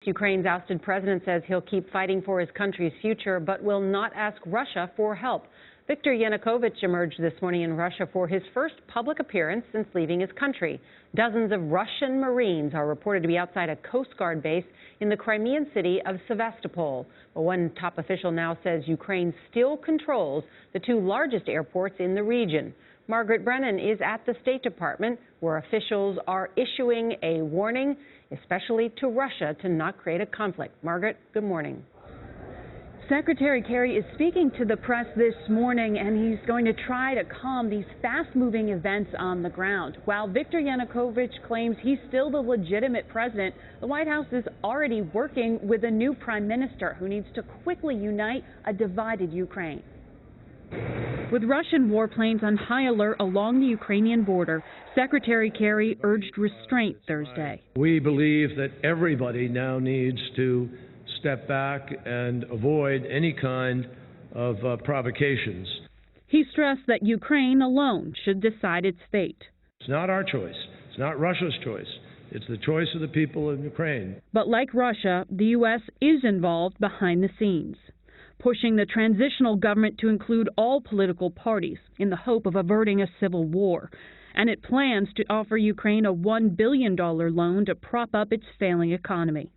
Ukraine's ousted president says he'll keep fighting for his country's future, but will not ask Russia for help. Viktor Yanukovych emerged this morning in Russia for his first public appearance since leaving his country. Dozens of Russian Marines are reported to be outside a Coast Guard base in the Crimean city of Sevastopol. But one top official now says Ukraine still controls the two largest airports in the region. Margaret Brennan is at the State Department, where officials are issuing a warning, especially to Russia, to not create a conflict. Margaret, good morning. Secretary Kerry is speaking to the press this morning, and he's going to try to calm these fast-moving events on the ground. While Viktor Yanukovych claims he's still the legitimate president, the White House is already working with a new prime minister who needs to quickly unite a divided Ukraine. With Russian warplanes on high alert along the Ukrainian border, Secretary Kerry urged restraint Thursday. We believe that everybody now needs to step back and avoid any kind of provocations. He stressed that Ukraine alone should decide its fate. It's not our choice. It's not Russia's choice. It's the choice of the people of Ukraine. But like Russia, the U.S. is involved behind the scenes, pushing the transitional government to include all political parties in the hope of averting a civil war. And it plans to offer Ukraine a $1 billion loan to prop up its failing economy.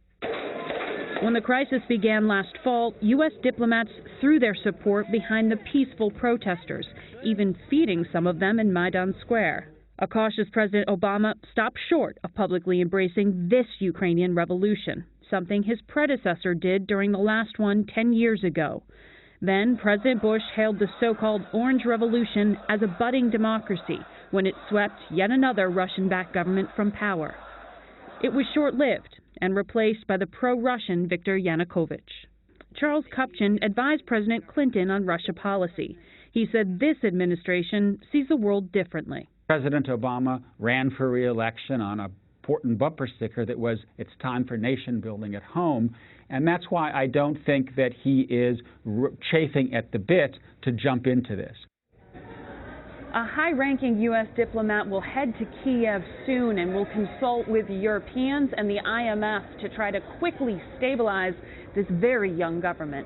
When the crisis began last fall, U.S. diplomats threw their support behind the peaceful protesters, even feeding some of them in Maidan Square. A cautious President Obama stopped short of publicly embracing this Ukrainian revolution, something his predecessor did during the last one 10 years ago. Then President Bush hailed the so-called Orange Revolution as a budding democracy when it swept yet another Russian-backed government from power. It was short-lived and replaced by the pro-Russian Viktor Yanukovych. Charles Kupchan advised President Clinton on Russia policy. He said this administration sees the world differently. President Obama ran for re-election on an important bumper sticker that was, "It's time for nation building at home," and that's why I don't think that he is chafing at the bit to jump into this. A high-ranking U.S. diplomat will head to Kiev soon and will consult with Europeans and the IMF to try to quickly stabilize this very young government.